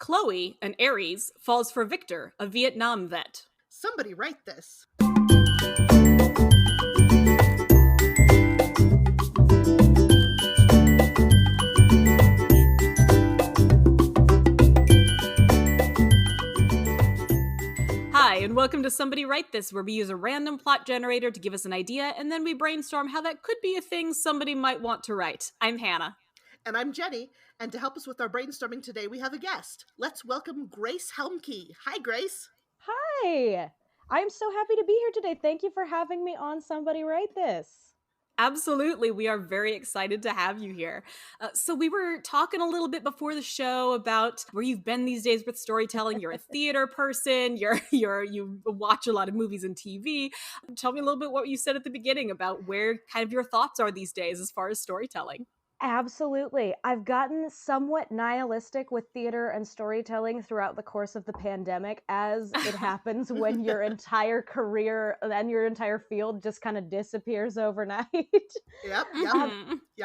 Chloe, an Aries, falls for Viktor, a Vietnam vet. Somebody write this. Hi, and welcome to Somebody Write This, where we use a random plot generator to give us an idea, and then we brainstorm how that could be a thing somebody might want to write. I'm Hannah. And I'm Jenny, and to help us with our brainstorming today, we have a guest. Let's welcome Grace Helmcke. Hi, Grace. Hi! I'm so happy to be here today. Thank you for having me on Somebody Write This. Absolutely. We are very excited to have you here. So we were talking a little bit before the show about where you've been these days with storytelling. You're a theater person. You watch a lot of movies and TV. Tell me a little bit what you said at the beginning about where kind of your thoughts are these days as far as storytelling. Absolutely. I've gotten somewhat nihilistic with theater and storytelling throughout the course of the pandemic, as it happens when your entire career and your entire field just kind of disappears overnight. Yep.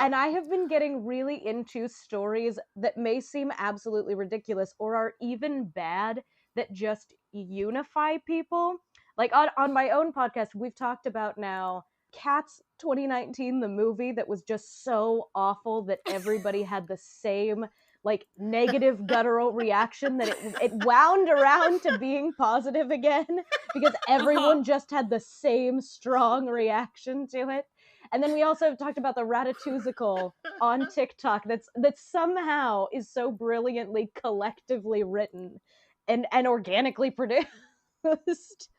And I have been getting really into stories that may seem absolutely ridiculous or are even bad that just unify people. Like on my own podcast, we've talked about now Cats 2019, the movie that was just so awful that everybody had the same like negative guttural reaction, that it wound around to being positive again because everyone just had the same strong reaction to it. And then we also talked about the Ratatouille on TikTok that somehow is so brilliantly collectively written and organically produced,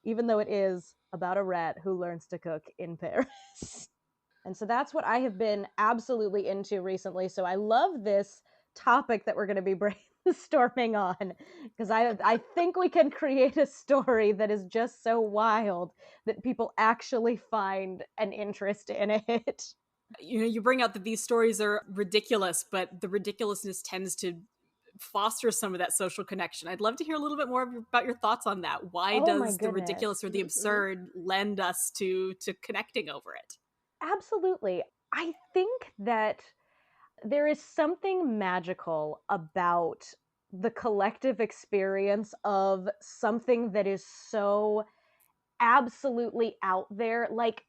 even though it is about a rat who learns to cook in Paris. And so that's what I have been absolutely into recently. So I love this topic that we're going to be brainstorming on, because I think we can create a story that is just so wild that people actually find an interest in it. You know, you bring out that these stories are ridiculous, but the ridiculousness tends to foster some of that social connection. I'd love to hear a little bit more about your thoughts on that. Why does the ridiculous or the absurd lend us to connecting over it? Absolutely. I think that there is something magical about the collective experience of something that is so absolutely out there. Like,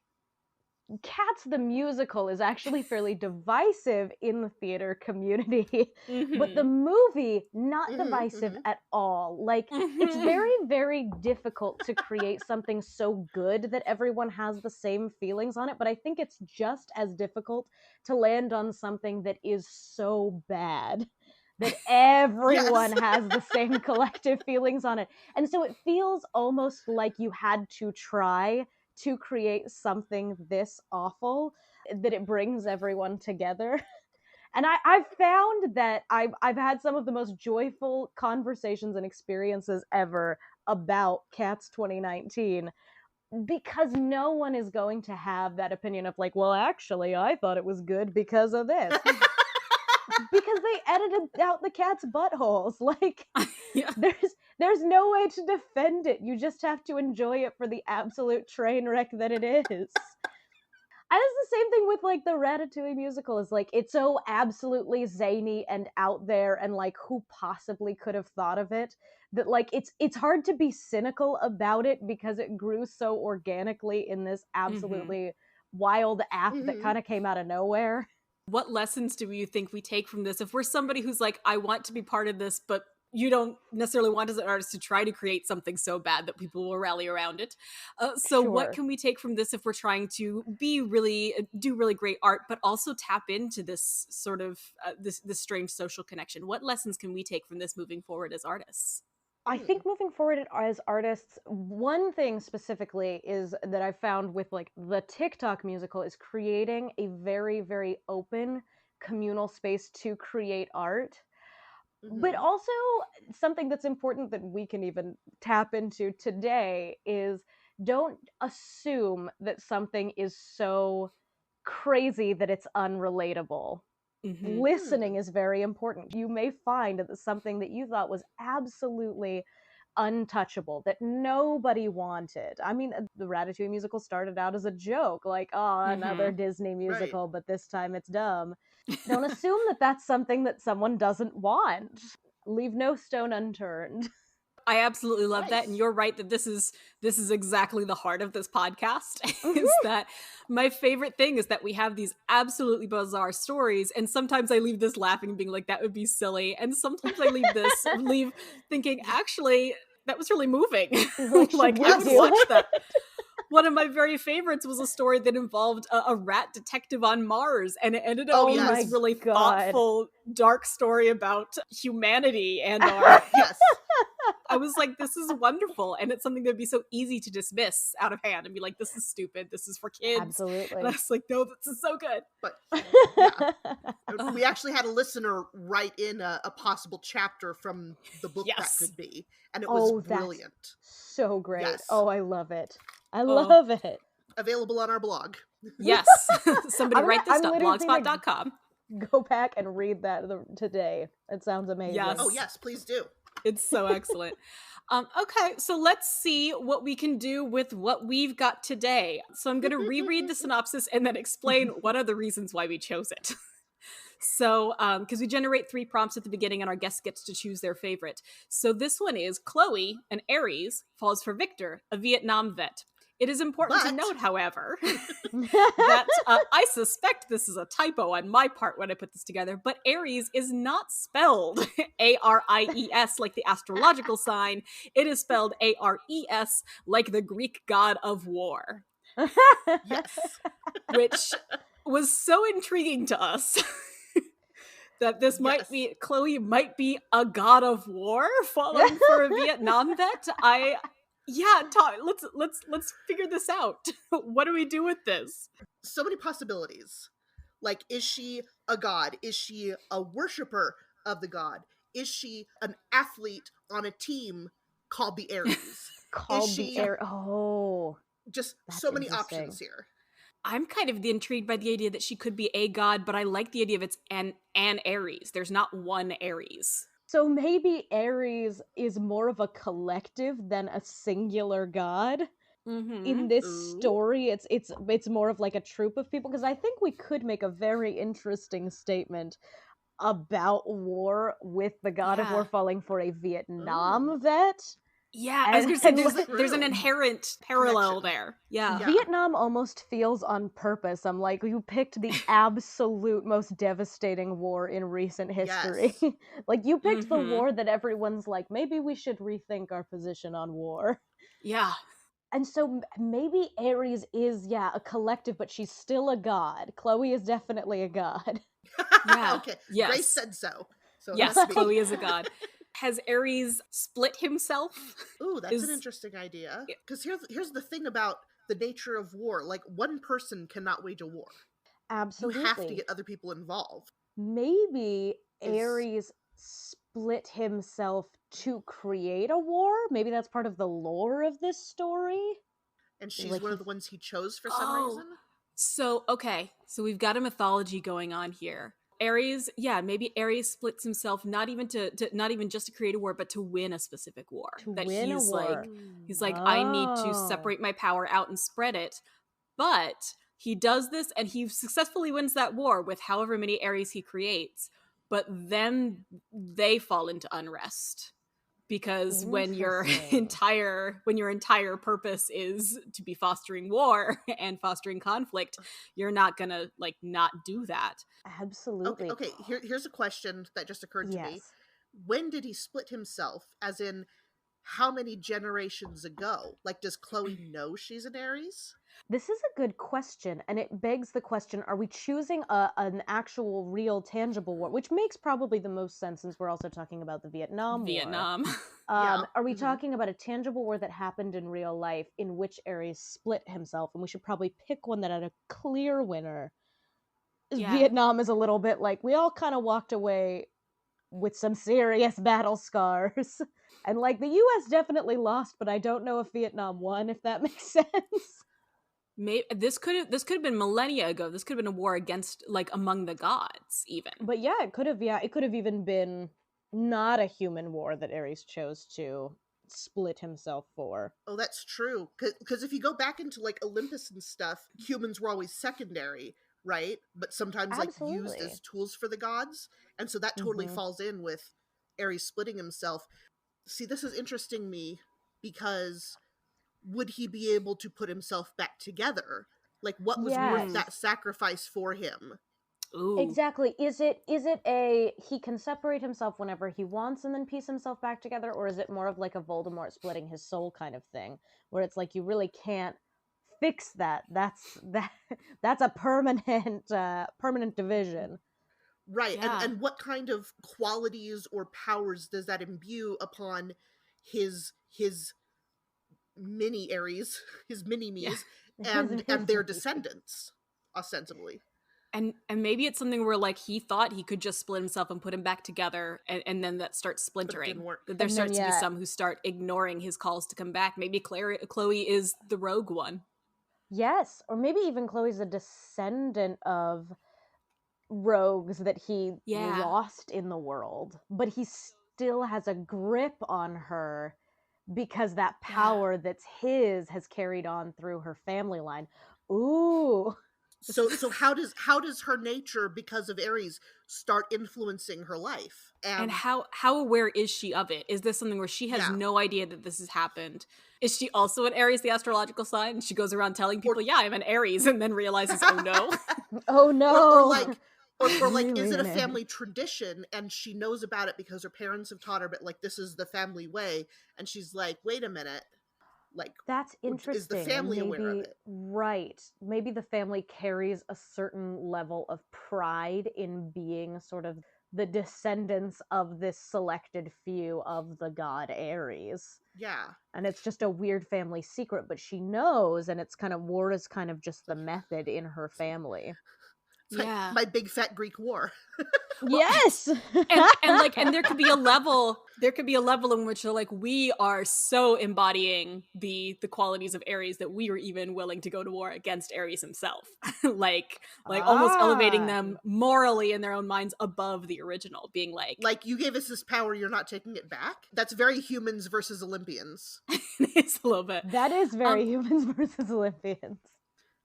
Cats the musical is actually fairly divisive in the theater community, but the movie, not divisive at all. Like, it's very, very difficult to create something so good that everyone has the same feelings on it, but I think it's just as difficult to land on something that is so bad that everyone has the same collective feelings on it. And so it feels almost like you had to try to create something this awful, that it brings everyone together. And I've found that I've had some of the most joyful conversations and experiences ever about Cats 2019, because no one is going to have that opinion of like, well, actually, I thought it was good because of this. Because they edited out the cat's buttholes. Like, there's no way to defend it. You just have to enjoy it for the absolute train wreck that it is. And it's the same thing with like the Ratatouille musical. Is like, it's so absolutely zany and out there, and like, who possibly could have thought of it, that like it's hard to be cynical about it because it grew so organically in this absolutely wild app that kind of came out of nowhere. What lessons do you think we take from this? If we're somebody who's like, I want to be part of this, but you don't necessarily want as an artist to try to create something so bad that people will rally around it. What can we take from this if we're trying to do really great art, but also tap into this sort of this strange social connection? What lessons can we take from this moving forward as artists? I think moving forward as artists, one thing specifically is that I found with like the TikTok musical is creating a very, very open communal space to create art. But also something that's important that we can even tap into today is, don't assume that something is so crazy that it's unrelatable. Listening is very important. You may find that something that you thought was absolutely untouchable, that nobody wanted. I mean, the Ratatouille musical started out as a joke, like, oh, another Disney musical, but this time it's dumb. Don't assume that that's something that someone doesn't want. Leave no stone unturned. I absolutely love that, Nice. and you're right that this is exactly the heart of this podcast. Is that my favorite thing is that we have these absolutely bizarre stories, and sometimes I leave this laughing and being like, that would be silly, and sometimes I leave thinking, actually, that was really moving. Like, should Like, we I would do watch it? that. One of my very favorites was a story that involved a rat detective on Mars, and it ended up Oh, being yes. this really God. thoughtful, dark story about humanity and our Yes. I was like, this is wonderful. And it's something that would be so easy to dismiss out of hand and be like, this is stupid. This is for kids. Absolutely. And I was like, no, this is so good. But we actually had a listener write in a possible chapter from the book that Yes. could be. And it was that's brilliant. so great. Yes. Oh, I love it. I love it. Available on our blog. Yes. Somebody write this up, blogspot.com. Go back and read that today. It sounds amazing. Yes. Oh, yes, please do. It's so excellent. Okay, so let's see what we can do with what we've got today. So I'm going to reread the synopsis and then explain what are the reasons why we chose it. So, because we generate 3 prompts at the beginning and our guest gets to choose their favorite. So this one is Chloe, an Aries, falls for Viktor, a Vietnam vet. It is important to note, however, that I suspect this is a typo on my part when I put this together, but Aries is not spelled Aries like the astrological sign. It is spelled Ares like the Greek god of war. Yes. Which was so intriguing to us. That this might be, Chloe might be a god of war falling for a Vietnam vet. Let's figure this out. What do we do with this? So many possibilities. Like, is she a god? Is she a worshiper of the god? Is she an athlete on a team called the Aries? Oh. Just so many options here. I'm kind of intrigued by the idea that she could be a god, but I like the idea of it's an Aries. There's not one Aries. So maybe Aries is more of a collective than a singular god. Mm-hmm. In this story, it's more of like a troop of people, because I think we could make a very interesting statement about war with the god of war falling for a Vietnam vet. Yeah, I was going to say there's an inherent parallel there. Yeah. Vietnam almost feels on purpose. I'm like, you picked the absolute most devastating war in recent history. Yes. Like, you picked the war that everyone's like, maybe we should rethink our position on war. Yeah. And so maybe Aries is, a collective, but she's still a god. Chloe is definitely a god. Yeah. Okay. Yes. Grace said so. Yes, Chloe is a god. Has Aries split himself? Ooh, that's an interesting idea. Because here's the thing about the nature of war. Like, one person cannot wage a war. Absolutely. You have to get other people involved. Maybe Aries split himself to create a war? Maybe that's part of the lore of this story? And she's one of the ones he chose for some reason? So, okay. So we've got a mythology going on here. Aries, maybe Aries splits himself not even just to create a war, but to win a specific war. He's like, I need to separate my power out and spread it. But he does this and he successfully wins that war with however many Aries he creates. But then they fall into unrest. Because when your entire purpose is to be fostering war and fostering conflict, you're not gonna not do that. Absolutely. Okay. Here's a question that just occurred to me. When did he split himself? As in, how many generations ago? Like, does Chloe know she's an Aries? This is a good question, and it begs the question, are we choosing an actual, real, tangible war? Which makes probably the most sense, since we're also talking about the Vietnam War. Are we talking about a tangible war that happened in real life in which Aries split himself? And we should probably pick one that had a clear winner. Vietnam is a little bit like, we all kind of walked away with some serious battle scars. And the US definitely lost, but I don't know if Vietnam won, if that makes sense. Maybe this could have been millennia ago. This could have been a war against among the gods, even. But it could have even been not a human war that Aries chose to split himself for. Oh, that's true. Because if you go back into Olympus and stuff, humans were always secondary, right? But sometimes used as tools for the gods, and so that totally falls in with Aries splitting himself. See, this is interesting me because would he be able to put himself back together? Like, what was worth that sacrifice for him? Ooh. Exactly. Is it a he can separate himself whenever he wants and then piece himself back together, or is it more of like a Voldemort splitting his soul kind of thing, where it's like you really can't fix that? That's a permanent division. Right. Yeah. And what kind of qualities or powers does that imbue upon his mini Aries, his mini me's, and their descendants, ostensibly. And maybe it's something where like he thought he could just split himself and put him back together, and then that starts splintering. But it didn't work. There starts to be some who start ignoring his calls to come back. Maybe Chloe is the rogue one. Yes, or maybe even Chloe's a descendant of rogues that he lost in the world, but he still has a grip on her because that power that's his has carried on through her family line. Ooh. So how does her nature, because of Aries, start influencing her life? And how aware is she of it? Is this something where she has no idea that this has happened? Is she also an Aries, the astrological sign? And she goes around telling people, yeah, I'm an Aries, and then realizes, oh no. Oh no. Or like, is it a family tradition and she knows about it because her parents have taught her, but like, this is the family way, and she's like, wait a minute, like, that's interesting. Is the family aware of it? Right. Maybe the family carries a certain level of pride in being sort of the descendants of this selected few of the god Aries. Yeah. And it's just a weird family secret, but she knows, and it's kind of war is kind of just the method in her family. It's like my big fat Greek war. Yes. and there could be a level in which like we are so embodying the qualities of Aries that we are even willing to go to war against Aries himself. like almost elevating them morally in their own minds above the original, being like you gave us this power, you're not taking it back. That's very humans versus Olympians. It's a little bit. That is very humans versus Olympians.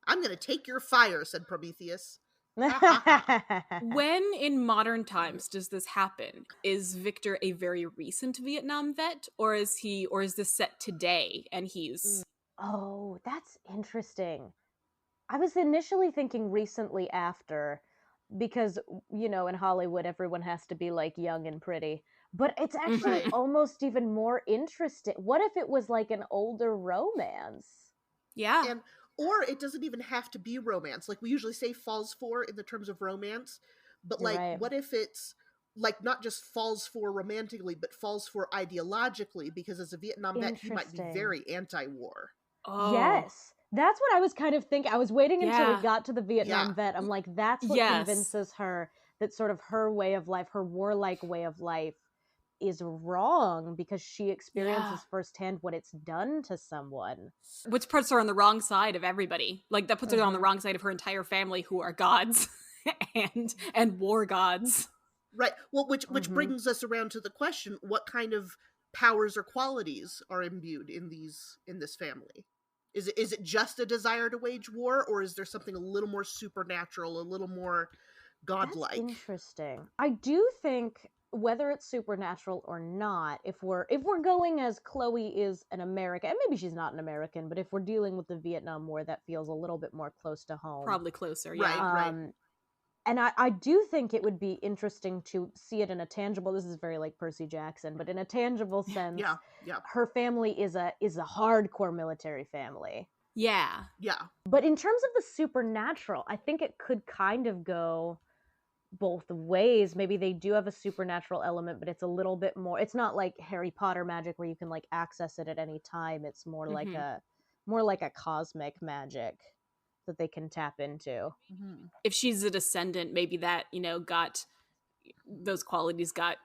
I'm gonna take your fire, said Prometheus. When in modern times does this happen? Is Viktor a very recent Vietnam vet, or is this set today and he's Oh, that's interesting. I was initially thinking recently after, because in Hollywood everyone has to be like young and pretty, but it's actually almost even more interesting. What if it was like an older romance? Yeah. Or it doesn't even have to be romance. Like we usually say falls for in the terms of romance, but like what if it's like not just falls for romantically, but falls for ideologically, because as a Vietnam vet he might be very anti-war. Oh. Yes. That's what I was kind of thinking. I was waiting until we got to the Vietnam vet. I'm like, that's what convinces her that sort of her way of life, her warlike way of life, is wrong, because she experiences firsthand what it's done to someone. Which puts her on the wrong side of everybody. Like that puts her on the wrong side of her entire family, who are gods and war gods. Right. Well, which brings us around to the question: what kind of powers or qualities are imbued in this family? Is it just a desire to wage war, or is there something a little more supernatural, a little more godlike? That's interesting. I do think, whether it's supernatural or not, if we're going as Chloe is an American, and maybe she's not an American, but if we're dealing with the Vietnam War, that feels a little bit more close to home. Probably closer, yeah. Right. And I do think it would be interesting to see it in a tangible, this is very like Percy Jackson, but in a tangible sense, her family is a hardcore military family. Yeah. Yeah. But in terms of the supernatural, I think it could kind of go both ways. Maybe they do have a supernatural element, but it's a little bit more, it's not like Harry Potter magic where you can like access it at any time. It's more like a cosmic magic that they can tap into. If she's a descendant, maybe that got those qualities got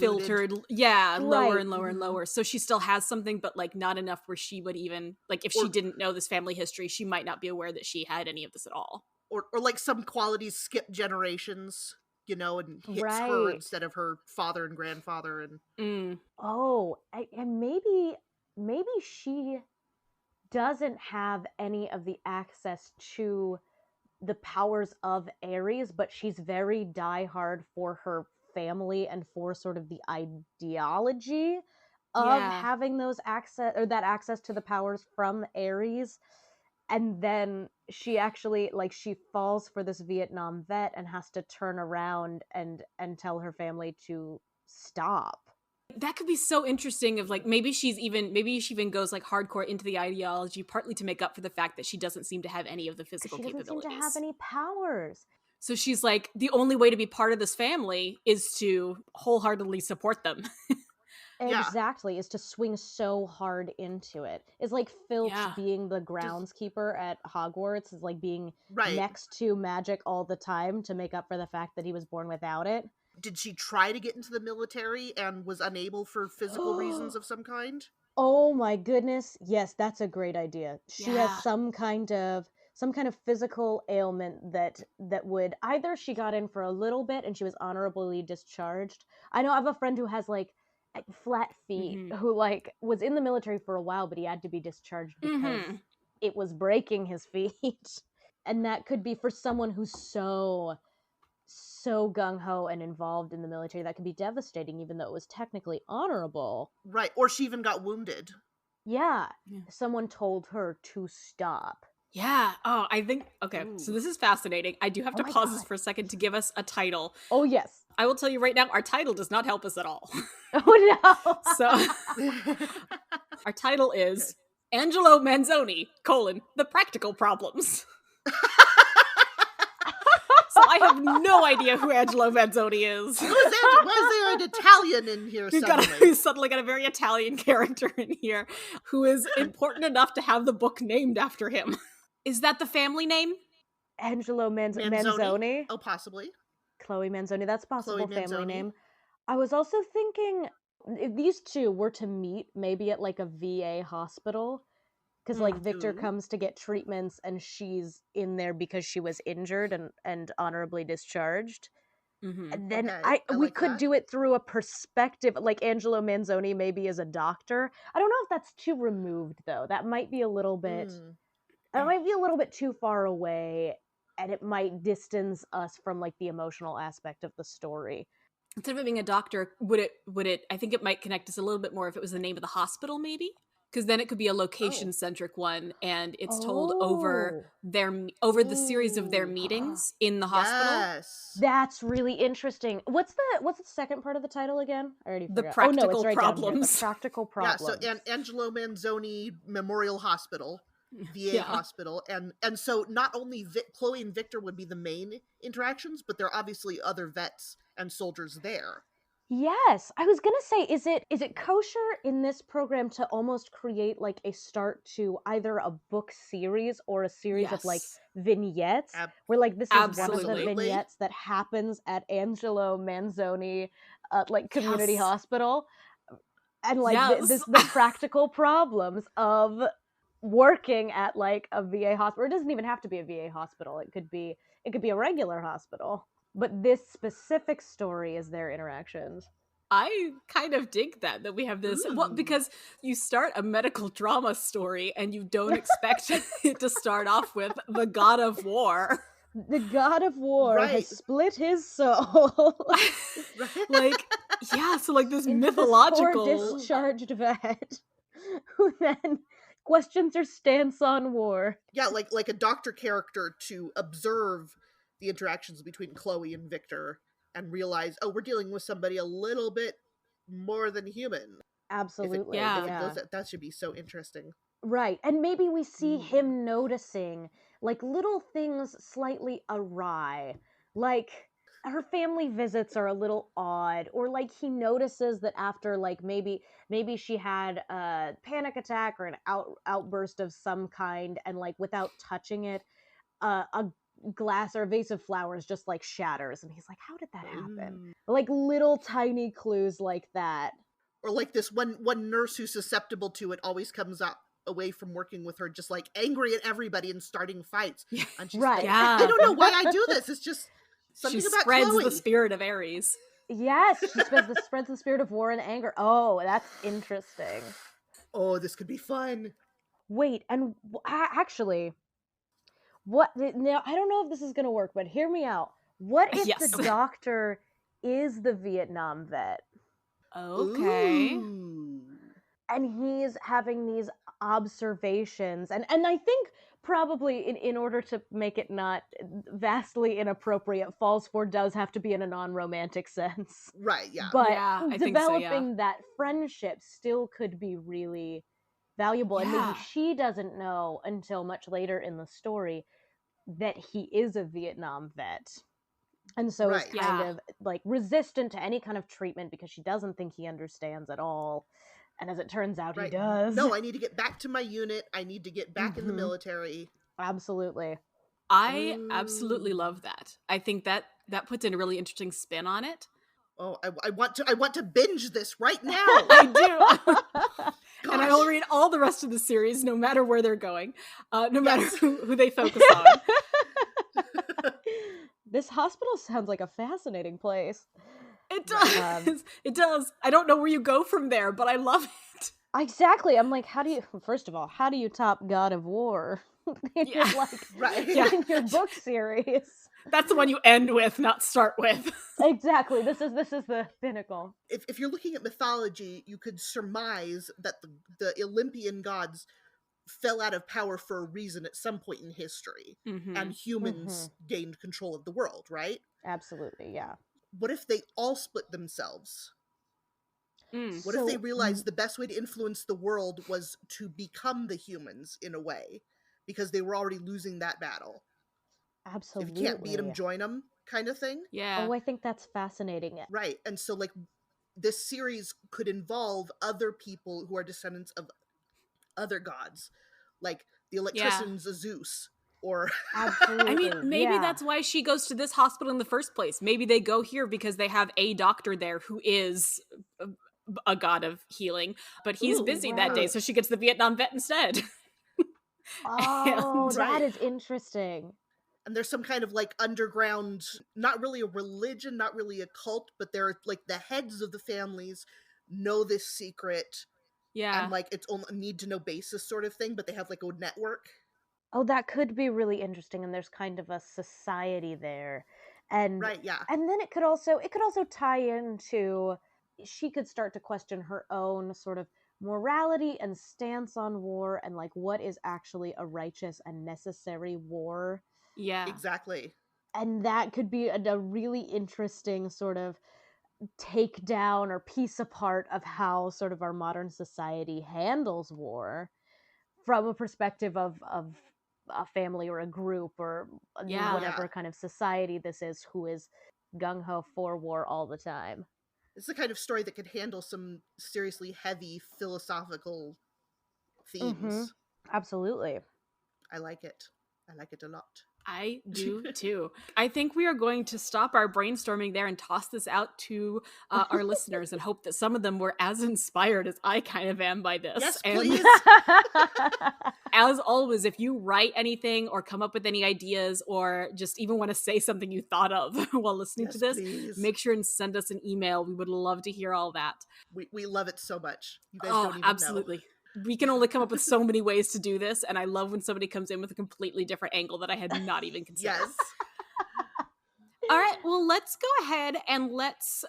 filtered, lower and lower and lower, so she still has something, but like not enough where she would even like, if she didn't know this family history, she might not be aware that she had any of this at all, or like some qualities skip generations, and hits her instead of her father and grandfather. And and maybe she doesn't have any of the access to the powers of Aries, but she's very diehard for her family and for sort of the ideology of having those access, or that access to the powers from Aries. And then she actually, like, she falls for this Vietnam vet and has to turn around and tell her family to stop. That could be so interesting. Of like, maybe she even goes like hardcore into the ideology, partly to make up for the fact that she doesn't seem to have any of the physical capabilities. She doesn't seem to have any powers. So she's like, the only way to be part of this family is to wholeheartedly support them. Exactly, is to swing so hard into it. It's like Filch being the groundskeeper at Hogwarts, is like being next to magic all the time to make up for the fact that he was born without it. Did she try to get into the military and was unable for physical reasons of some kind? Oh my goodness. Yes, that's a great idea. She has some kind of physical ailment that would, either she got in for a little bit and she was honorably discharged. I know I have a friend who has like flat feet, who like was in the military for a while, but he had to be discharged because it was breaking his feet. And that could be, for someone who's so gung-ho and involved in the military, that could be devastating, even though it was technically honorable. Right, or she even got wounded. Yeah. Someone told her to stop. Yeah. Oh, I think, okay, so this is fascinating. I do have to pause this for a second to give us a title. Oh, yes. I will tell you right now, our title does not help us at all. Oh, no. So, our title is Angelo Manzoni, the practical problems. So I have no idea who Angelo Manzoni is. Why is there an Italian in here suddenly? We've suddenly got a very Italian character in here who is important enough to have the book named after him. Is that the family name? Angelo Manzoni? Oh, possibly. Chloe Manzoni, that's a possible family name. I was also thinking, if these two were to meet, maybe at like a VA hospital, because like Viktor comes to get treatments and she's in there because she was injured and honorably discharged. And then we could do it through a perspective, like Angelo Manzoni maybe as a doctor. I don't know if that's too removed though. That might be a little bit too far away, and it might distance us from like the emotional aspect of the story. Instead of it being a doctor, would it I think it might connect us a little bit more if it was the name of the hospital, maybe? Because then it could be a location-centric one, and it's told over the series of their meetings in the hospital. Yes. That's really interesting. What's the second part of the title again? I already forgot. The practical it's right problems. The practical problems. Yeah, so Angelo Manzoni Memorial Hospital, VA hospital, and so not only Chloe and Viktor would be the main interactions, but there are obviously other vets and soldiers there. Yes, I was gonna say, is it kosher in this program to almost create like a start to either a book series or a series of like vignettes, where like this is one of the vignettes that happens at Angelo Manzoni like community hospital, and like the practical problems of working at like a VA hospital. It doesn't even have to be a VA hospital. It could be a regular hospital. But this specific story is their interactions. I kind of dig that we have this. Well, because you start a medical drama story and you don't expect it to start off with the god of war. The god of war has split his soul. So like this mythological poor discharged vet who then questions her stance on war. Yeah, like a doctor character to observe the interactions between Chloe and Viktor and realize, we're dealing with somebody a little bit more than human. Absolutely. That should be so interesting. Right. And maybe we see him noticing like little things slightly awry. Like her family visits are a little odd, or like he notices that after like maybe she had a panic attack or an outburst of some kind, and like without touching it, a glass or a vase of flowers just like shatters, and he's like, how did that happen? Like little tiny clues like that. Or like this one nurse who's susceptible to it always comes up away from working with her just like angry at everybody and starting fights. And she's like, I don't know why I do this. It's just something about spreads Chloe. The spirit of Aries. Yes, she spreads the spirit of war and anger. Oh, that's interesting. Oh, this could be fun. Wait, and actually, what? Now, I don't know if this is going to work, but hear me out. What if the doctor is the Vietnam vet. Okay. Ooh. And he's having these observations. And I think probably in order to make it not vastly inappropriate, Falls 4 does have to be in a non-romantic sense. Right, yeah. But Yeah, I think so, developing that friendship still could be really valuable. And maybe Yeah. she doesn't know until much later in the story that he is a Vietnam vet. And so is Right. kind Yeah. of like resistant to any kind of treatment because she doesn't think he understands at all. And as it turns out, he Right. does. No, I need to get back to my unit. I need to get back in the Mhm. military. Absolutely. I absolutely Ooh. love that. I think that puts in a really interesting spin on it. Oh, I want to binge this right now. I do. And I Gosh. will read all the rest of the series, no matter where they're going, no matter Yes. who they focus on. This hospital sounds like a fascinating place. It Right. does. It does. I don't know where you go from there, but I love it. Exactly. I'm like, first of all, how do you top God of War in Yeah. your, like, Right. Yeah. in your book series? That's the one you end with, not start with. Exactly. This is the pinnacle. If you're looking at mythology, you could surmise that the Olympian gods fell out of power for a reason at some point in history, and humans gained control of the world, right? Absolutely, yeah. What if they all split themselves? What if they realized the best way to influence the world was to become the humans in a way, because they were already losing that battle? Absolutely. If you can't beat them, join them, kind of thing. Yeah. Oh, I think that's fascinating. Right. And so, like, this series could involve other people who are descendants of other gods, like the electricians of Zeus, or Absolutely. I mean, maybe that's why she goes to this hospital in the first place. Maybe they go here because they have a doctor there who is a god of healing, but he's busy that day, so she gets the Vietnam vet instead. Oh, And- that is interesting. and there's some kind of like underground, not really a religion, not really a cult, but they're like the heads of the families know this secret, Yeah. and like it's on a need to know basis sort of thing, but they have like a network. Oh, that could be really interesting, and there's kind of a society there. And Right, yeah. and then it could also tie into, she could start to question her own sort of morality and stance on war, and like what is actually a righteous and necessary war. Yeah. Exactly. And that could be a really interesting sort of take down or piece apart of how sort of our modern society handles war from a perspective of a family or a group or whatever kind of society this is, who is gung-ho for war all the time. It's the kind of story that could handle some seriously heavy philosophical themes. Absolutely. I like it. I like it a lot. I do too. I think we are going to stop our brainstorming there and toss this out to our listeners and hope that some of them were as inspired as I kind of am by this. Yes, and please. As always, if you write anything or come up with any ideas or just even want to say something you thought of while listening to this, please. make sure and send us an email. We would love to hear all that. We love it so much. You guys don't even absolutely. know. We can only come up with so many ways to do this, and I love when somebody comes in with a completely different angle that I had not even considered. Yes. All right, well, let's go ahead and let's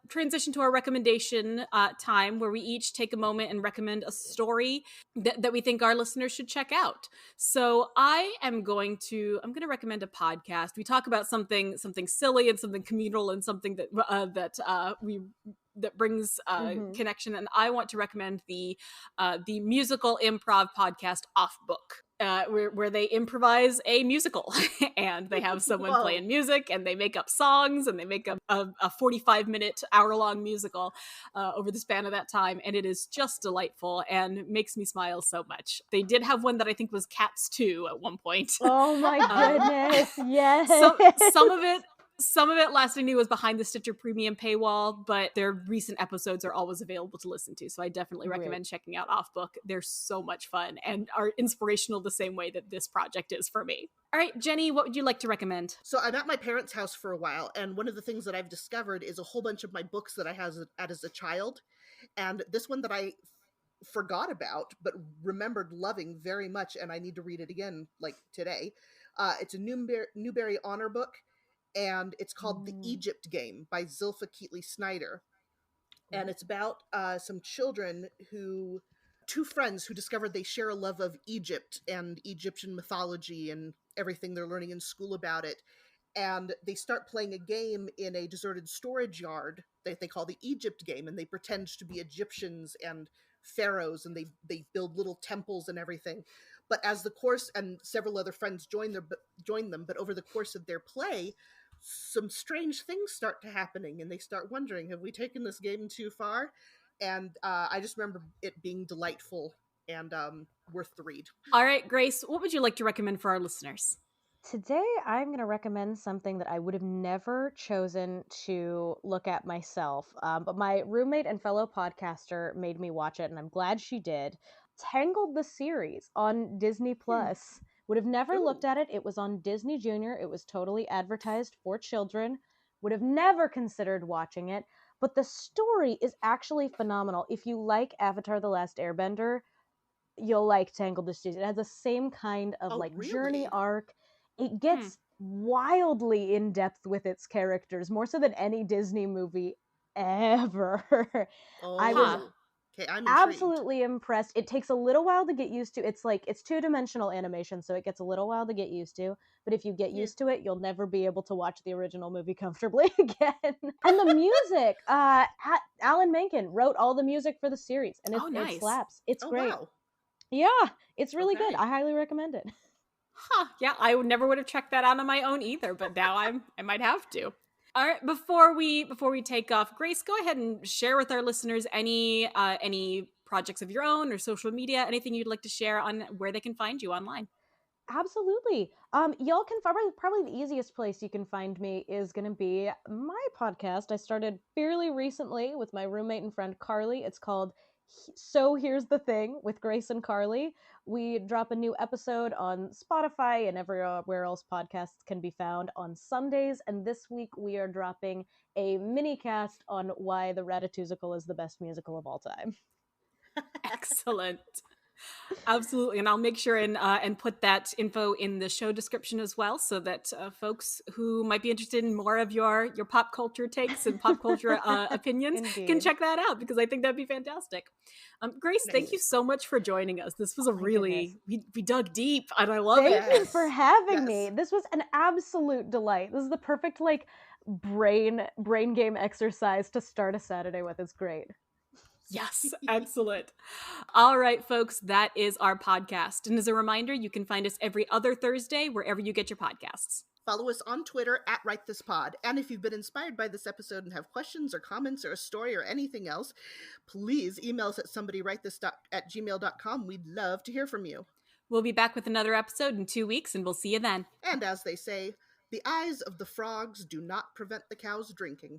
transition to our recommendation time, where we each take a moment and recommend a story that we think our listeners should check out. So I'm going to recommend a podcast. We talk about something silly and something communal and something that brings connection. And I want to recommend the musical improv podcast Off Book. Where they improvise a musical and they have someone playing music and they make up songs and they make up a 45-minute hour-long musical over the span of that time, and it is just delightful and makes me smile so much. They did have one that I think was Cats 2 at one point. Oh my goodness. Yes. Some of it, last I knew, was behind the Stitcher Premium paywall, but their recent episodes are always available to listen to. So I definitely recommend checking out Off Book. They're so much fun and are inspirational the same way that this project is for me. All right, Jenny, what would you like to recommend? So I'm at my parents' house for a while, and one of the things that I've discovered is a whole bunch of my books that I had as a child. And this one that I forgot about, but remembered loving very much, and I need to read it again, like today. It's a Newbery Honor book. and it's called The Egypt Game by Zilpha Keatley Snyder. And it's about some children two friends who discovered they share a love of Egypt and Egyptian mythology and everything they're learning in school about it. And they start playing a game in a deserted storage yard that they call the Egypt Game, and they pretend to be Egyptians and pharaohs, and they build little temples and everything. But as the course, and several other friends join them, but over the course of their play, some strange things start to happening, and they start wondering, have we taken this game too far? And I just remember it being delightful and worth the read. All right, Grace, what would you like to recommend for our listeners? Today, I'm going to recommend something that I would have never chosen to look at myself, but my roommate and fellow podcaster made me watch it, and I'm glad she did. Tangled, the series on Disney Plus. Would have never looked at it. It was on Disney Junior. It was totally advertised for children. Would have never considered watching it, but the story is actually phenomenal. If you like Avatar: The Last Airbender, you'll like Tangled, the series. It has the same kind of journey arc. It gets wildly in depth with its characters, more so than any Disney movie ever. I was absolutely impressed. It takes a little while to get used to. It's 2-dimensional animation, so it gets a little while to get used to. But if you get used to it, you'll never be able to watch the original movie comfortably again. And the music, Alan Menken wrote all the music for the series, and it slaps. It's great. Wow. Yeah, it's really good. I highly recommend it. Yeah, I never would have checked that out on my own either, but now I might have to. All right, before we take off, Grace, go ahead and share with our listeners any projects of your own or social media, anything you'd like to share on where they can find you online. Absolutely. Y'all can probably the easiest place you can find me is going to be my podcast. I started fairly recently with my roommate and friend Carly. It's called So Here's the Thing with Grace and Carly. We drop a new episode on Spotify and everywhere else podcasts can be found on Sundays. And this week we are dropping a mini cast on why the Ratatouille is the best musical of all time. Excellent. Absolutely. And I'll make sure and put that info in the show description as well, so that folks who might be interested in more of your pop culture takes and pop culture opinions can check that out, because I think that'd be fantastic. Grace, thank you so much for joining us. This was we dug deep, and I love it. Thank you for having me. This was an absolute delight. This is the perfect brain game exercise to start a Saturday with. It's great. Yes, excellent. All right, folks, that is our podcast. And as a reminder, you can find us every other Thursday wherever you get your podcasts. Follow us on Twitter at WriteThisPod. And if you've been inspired by this episode and have questions or comments or a story or anything else, please email us at somebodywritethis@gmail.com. We'd love to hear from you. We'll be back with another episode in 2 weeks, and we'll see you then. And as they say, the eyes of the frogs do not prevent the cows drinking.